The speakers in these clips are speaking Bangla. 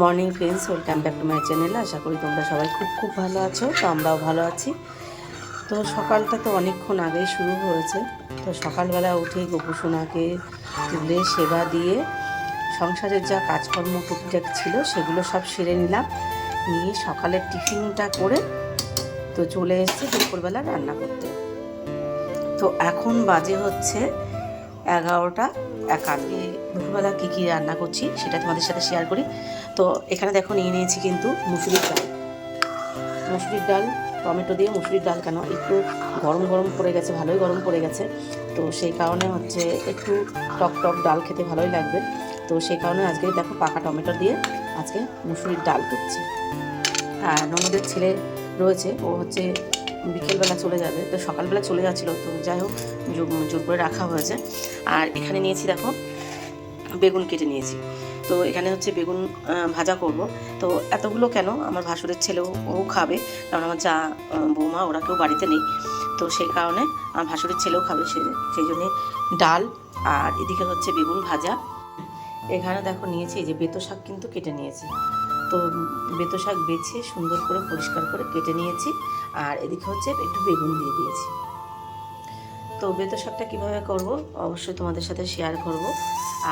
Morning friends, welcome back to my channel. আশা করি তোমরা সবাই খুব ভালো আছো। তো আমরাও ভালো আছি। তো সকালটা তো অনেকক্ষণ আগেই শুরু হয়েছে। তো সকালবেলা উঠে গোপুসোনাকে তুলে সেবা দিয়ে সংসারের যা কাজকর্ম টুকটাক ছিল সেগুলো সব সেরে নিলাম। নিয়ে সকালের টিফিনটা করে তো চলে এসেছি দুপুরবেলা রান্না করতে। তো এখন বাজে হচ্ছে 11:51। দুপুরবেলা কী কী রান্না করছি সেটা তোমাদের সাথে শেয়ার করি। তো এখানে দেখো নিয়ে নিয়েছি কিন্তু মুসুরির ডাল, টমেটো দিয়ে মুসুরির ডাল। কেন একটু গরম গরম পড়ে গেছে, ভালোই গরম পড়ে গেছে। তো সেই কারণে হচ্ছে একটু টক টক ডাল খেতে ভালোই লাগবে। তো সেই কারণে আজকে দেখো পাকা টমেটো দিয়ে আজকে মুসুরির ডাল করছি। আর ননদের ছেলে রয়েছে, ও হচ্ছে বিকেলবেলা চলে যাবে, তো সকালবেলা চলে যাচ্ছিলো, তো যাই হোক জোর করে রাখা হয়েছে। আর এখানে নিয়েছি দেখো বেগুন কেটে নিয়েছি। তো এখানে হচ্ছে বেগুন ভাজা করব। তো এতগুলো কেন, আমার ভাসুরের ছেলেও ও খাবে, কারণ আমার যা বৌমা ওরা কেউ বাড়িতে নেই। তো সেই কারণে আমার ভাসুরের ছেলেও খাবে, সেই জন্যে ডাল আর এদিকে হচ্ছে বেগুন ভাজা। এখানে দেখো নিয়েছি এই যে বেতো শাক কিন্তু কেটে নিয়েছি। তো বেতো শাক বেছে সুন্দর করে পরিষ্কার করে কেটে নিয়েছি। আর এদিকে হচ্ছে একটু বেগুন দিয়ে দিয়েছি। তো বেতো শাকটা কীভাবে করব অবশ্যই তোমাদের সাথে শেয়ার করব।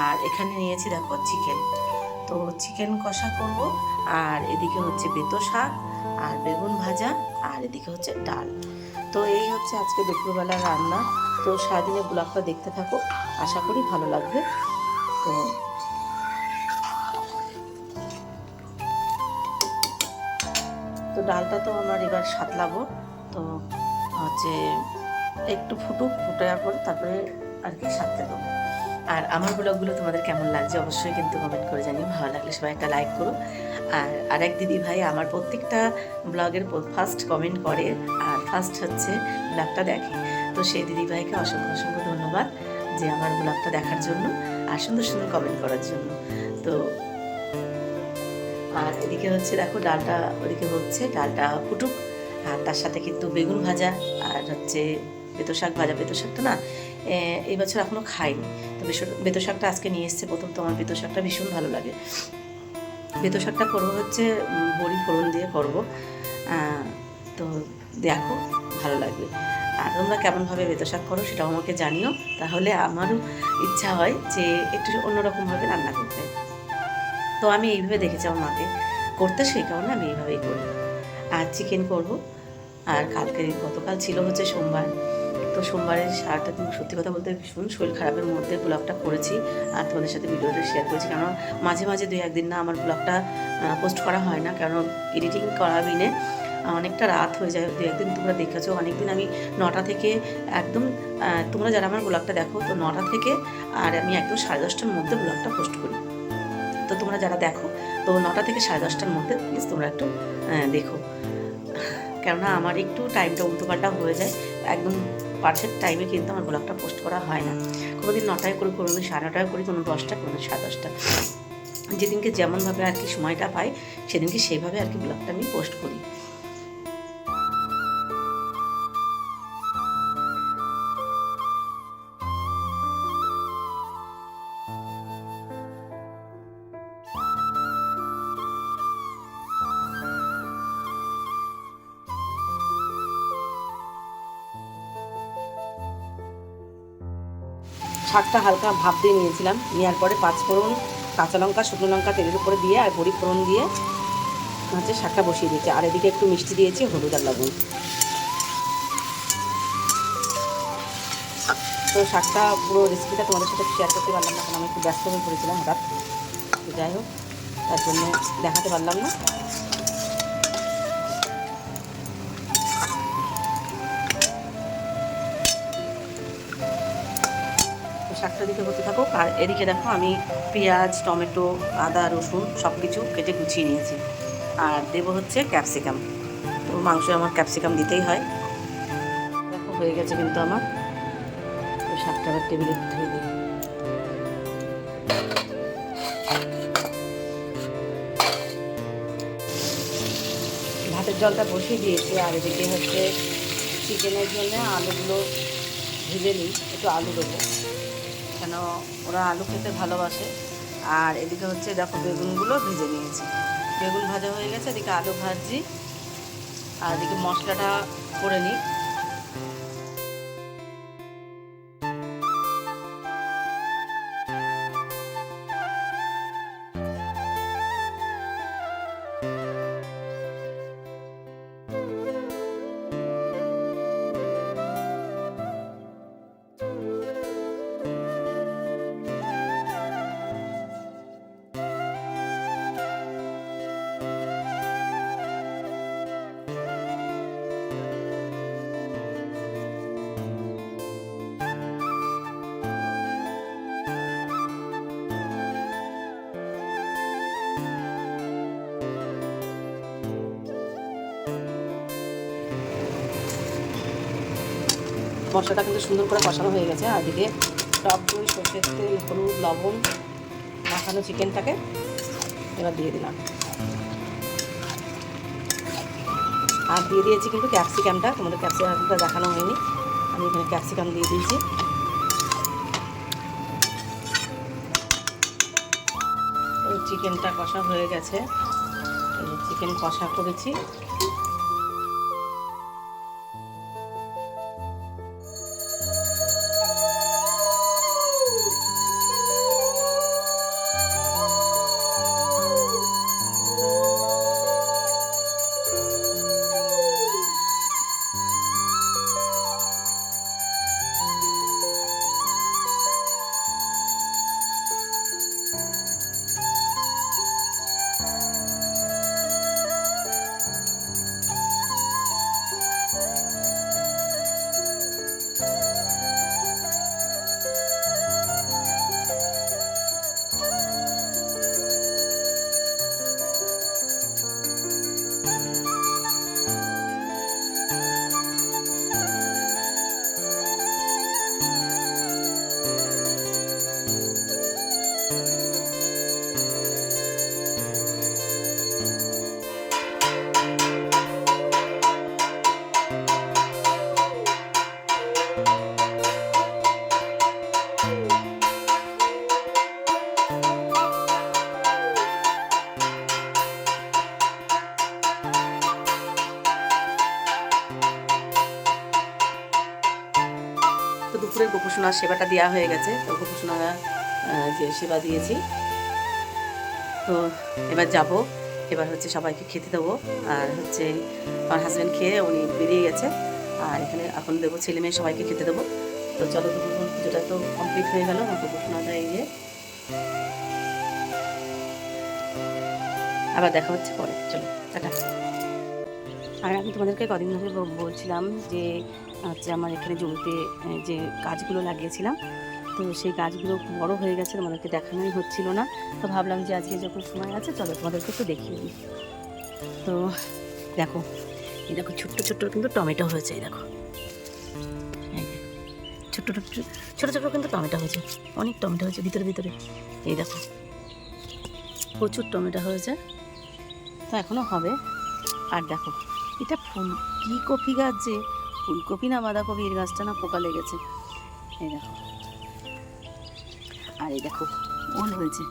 আর এখানে নিয়েছি দেখো চিকেন, তো চিকেন কষা করব। আর এদিকে হচ্ছে বেতো শাক আর বেগুন ভাজা, আর এদিকে হচ্ছে ডাল। তো এই হচ্ছে আজকে দুপুরবেলার রান্না। তো সারাদিনের ব্লগটা দেখতে থাকো, আশা করি ভালো লাগবে। তো ডালটা তো আমার এবার সাতলাবো। তো হচ্ছে একটু ফুটার পর তারপরে আর কি সাথে দেবো। আর আমার ব্লগগুলো তোমাদের কেমন লাগছে অবশ্যই কিন্তু কমেন্ট করে জানিও। ভালো লাগলে সবাই একটা লাইক করো। আর আরেক দিদি ভাই আমার প্রত্যেকটা ব্লগের ফার্স্ট কমেন্ট করে আর ফার্স্ট হচ্ছে ব্লগটা দেখে। তো সেই দিদি ভাইকে অসংখ্য অসংখ্য ধন্যবাদ যে আমার ব্লগটা দেখার জন্য আর সুন্দর সুন্দর কমেন্ট করার জন্য। তো আর এদিকে হচ্ছে দেখো ডালটা, ওদিকে হচ্ছে ডালটা ফুটুক, আর তার সাথে কিন্তু বেগুন ভাজা আর হচ্ছে বেতো শাক ভাজা। বেতো শাকটা না এই বছর এখনও খাইনি, তো বেতো শাকটা আজকে নিয়ে এসছে প্রথম। তো আমার বেতো শাকটা ভীষণ ভালো লাগে। বেতো শাকটা করবো হচ্ছে বড়ি ফোড়ন দিয়ে করবো। তো দেখো ভালো লাগবে। আর তোমরা কেমনভাবে বেতো শাক করো সেটাও আমাকে জানিও, তাহলে আমারও ইচ্ছা হয় যে একটু অন্যরকমভাবে রান্না করতে। তো আমি এইভাবে দেখেছি আমার মাকে করতে, সেই কারণে আমি এইভাবেই করি। আর চিকেন করব। আর গতকাল ছিল হচ্ছে সোমবার। তো সোমবারের সারাটা দিন সত্যি কথা বলতে ভীষণ শরীর খারাপের মধ্যে ব্লগটা করেছি আর তোমাদের সাথে ভিডিওটা শেয়ার করেছি। কেন মাঝে মাঝে 2-1 দিন না আমার ব্লগটা পোস্ট করা হয় না, কারণ এডিটিং করাবিনে অনেকটা রাত হয়ে যায়। 2-1 দিন তোমরা দেখেছো, অনেকদিন আমি 9টা থেকে একদম, তোমরা যারা আমার ব্লগটা দেখো তো 9টা থেকে আর আমি একদম 10:30টার মধ্যে ব্লগটা পোস্ট করি। তো তোমরা যারা দেখো তো 9টা থেকে 10:30টার মধ্যে প্লিজ তোমরা একটু দেখো, কেননা আমার একটু টাইমটা উল্টোপাল্টা হয়ে যায়। একদম পারফেক্ট টাইমে কিন্তু আমার ব্লগটা পোস্ট করা হয় না। কোনো দিন 9টায় করি, কোনো দিন 9:30টায় করি, কোনো 10টা, কোনো দিন 10:30টা। যেদিনকে যেমনভাবে আর কি সময়টা পাই সেদিনকে সেইভাবে আর কি ব্লগটা আমি পোস্ট করি। শাকটা হালকা ভাপ দিয়ে নিয়েছিলাম, নেওয়ার পরে 5 ফোড়ন, কাঁচা লঙ্কা, শুকনো লঙ্কা তেলের উপরে দিয়ে আর বড়ি ফোড়ন দিয়ে হচ্ছে শাকটা বসিয়ে দিয়েছি। আর এদিকে একটু মিষ্টি দিয়েছি, হলুদ আর লবণ। তো শাকটা পুরো রেসিপিটা তোমাদের সাথে শেয়ার করতে পারলাম না, কারণ আমি একটু ব্যস্ত হয়ে পড়েছিলাম হঠাৎ। তো যাই হোক, তার জন্য দেখাতে পারলাম না। শাকটা দিকে হতে থাকুক। আর এদিকে দেখো আমি পেঁয়াজ, টমেটো, আদা, রসুন সব কিছু কেটে গুছিয়ে নিয়েছি। আর দেবো হচ্ছে ক্যাপসিকাম। তো মাংসে আমার ক্যাপসিকাম দিতেই হয়। দেখো হয়ে গেছে কিন্তু আমার। তো শাকটা আবার টেবিলে ধুয়ে দিই। ভাতের জলটা বসিয়ে দিয়েছি। আর এদিকে হচ্ছে চিকেনের জন্য আলুগুলো ভেজে নিই, একটু আলু দেবো, কেন ওরা আলু খেতে ভালোবাসে। আর এদিকে হচ্ছে দেখো বেগুনগুলো ভেজে নিয়েছি। বেগুন ভাজা হয়ে গেছে, এদিকে আলু ভাজি, আর এদিকে মশলাটা করে নিই। মশলাটা কিন্তু সুন্দর করে কষানো হয়ে গেছে। আর এদিকে টক দই, সরষের তেল, হলুদ, লবণ মাখানো চিকেনটাকে এবার দিয়ে দিলাম। আর দিয়ে দিয়েছি কিন্তু ক্যাপসিকামটা, তোমাদের ক্যাপসিকামটা দেখানো হয়নি, আমি এখানে ক্যাপসিকাম দিয়ে দিয়েছি। এই চিকেনটা কষা হয়ে গেছে, চিকেন কষা করেছি। তো দুপুরের গোপুসোনার সেবাটা দেওয়া হয়ে গেছে, তো গোপুসোনারা যে সেবা দিয়েছি, তো এবার যাব, এবার হচ্ছে সবাইকে খেতে দেবো। আর হচ্ছে আমার হাজব্যান্ড খেয়ে উনি বেরিয়ে গেছে, আর এখানে এখন দেবো ছেলে মেয়ে সবাইকে খেতে দেবো। তো চলো, তো পুজোটা তো কমপ্লিট হয়ে গেল, আমার গোপুসোনাটা এই যে। আবার দেখা হচ্ছে পরে, চলো টাটা। আর আমি তোমাদেরকে কদিন ধরে বলছিলাম যে হচ্ছে আমার এখানে জমিতে যে গাছগুলো লাগিয়েছিলাম, তো সেই গাছগুলো বড় হয়ে গেছে, তোমাদেরকে দেখানোই হচ্ছিল না। তো ভাবলাম যে আজকে যখন সময় আছে চলো তোমাদেরকে একটু দেখিয়ে দিই। তো দেখো, এই দেখো ছোট্ট ছোট্ট কিন্তু টমেটো হয়েছে, এই দেখো ছোট্ট ছোটো ছোটো কিন্তু টমেটো হয়েছে, অনেক টমেটো হয়েছে ভিতরে ভিতরে, এই দেখো প্রচুর টমেটো হয়েছে, তো এখনও হবে। আর দেখো এটা ফুলকপি গাছ, যে ফুলকপি না বাঁধাকপি, এর গাছটা না পোকা লেগেছে, এই দেখো। আর এই দেখো ওল হয়েছে,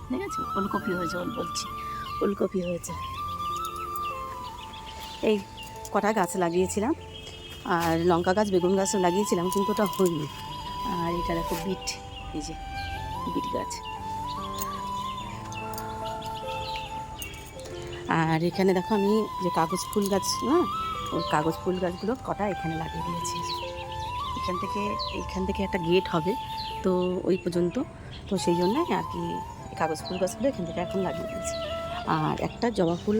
ঠিক আছে, ওলকপি হয়েছে, ওল বলছি, ওলকপি হয়েছে। এই কটা গাছ লাগিয়েছিলাম, আর লঙ্কা গাছ, বেগুন গাছ লাগিয়েছিলাম, কিন্তু ওটা হয়নি। আর এটা দেখো বিট, এই যে বিট গাছ। আর এখানে দেখো আমি যে কাগজ ফুল গাছ না, ওই কাগজ ফুল গাছগুলো কটা এখানে লাগিয়ে দিয়েছি। এখান থেকে একটা গেট হবে, তো ওই পর্যন্ত, তো সেই জন্য আর কি কাগজ ফুল গাছগুলো এখান থেকে এখন লাগিয়ে দিয়েছি। আর একটা জবা ফুল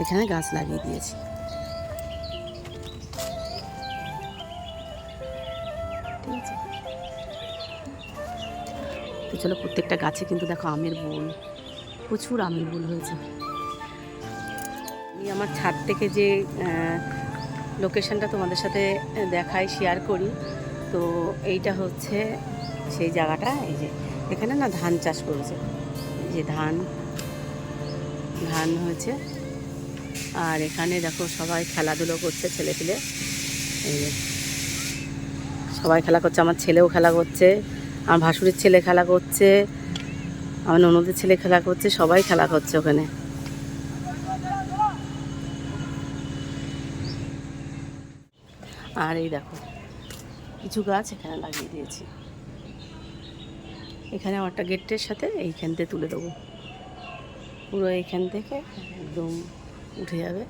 এখানে গাছ লাগিয়ে দিয়েছি। ঠিক আছে, তো চলো, প্রত্যেকটা গাছে কিন্তু দেখো আমের বোল, প্রচুর আমের বোল হয়েছে। আমি আমার ছাদ থেকে যে লোকেশনটা তোমাদের সাথে দেখাই, শেয়ার করি, তো এইটা হচ্ছে সেই জায়গাটা। এই যে এখানে না ধান চাষ করেছে, এই যে ধান হয়েছে। আর এখানে দেখো সবাই খেলাধুলো করছে, ছেলেপিলে, এই যে সবাই খেলা করছে, আমার ছেলেও খেলা করছে, আমার ভাসুরের ছেলে খেলা করছে, আমার ননদের ছেলে খেলা করছে, সবাই খেলা করছে ওখানে। আর এই দেখো কিছু গাছ এখানে লাগিয়ে দিয়েছি, এখানে একটা গেটের সাথে এইখান থেকে তুলে দেবো, পুরো এইখান থেকে একদম উঠে যাবে।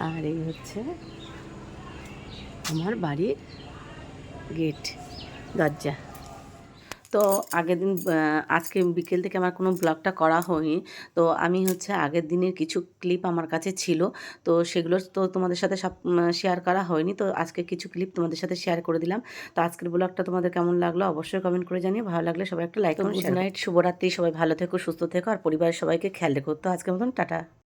আর এই হচ্ছে আমার বাড়ির গেট, দরজা। তো আগের দিন আজকে বিকেল থেকে আমার কোনো ব্লগটা করা হয়নি। তো আমি হচ্ছে আগের দিনের কিছু ক্লিপ আমার কাছে ছিল, তো সেগুলো তো তোমাদের সাথে সব শেয়ার করা হয়নি। তো আজকে কিছু ক্লিপ তোমাদের সাথে শেয়ার করে দিলাম। তো আজকের ব্লগটা তোমাদের কেমন লাগলো অবশ্যই কমেন্ট করে জানিও। ভালো লাগলে সবাই একটা লাইক করুন। গুড নাইট, শুভরাত্রি, সবাই ভালো থেকো, সুস্থ থেকো, আর পরিবারের সবাইকে খেয়াল রেখো। তো আজকের মতন টাটা।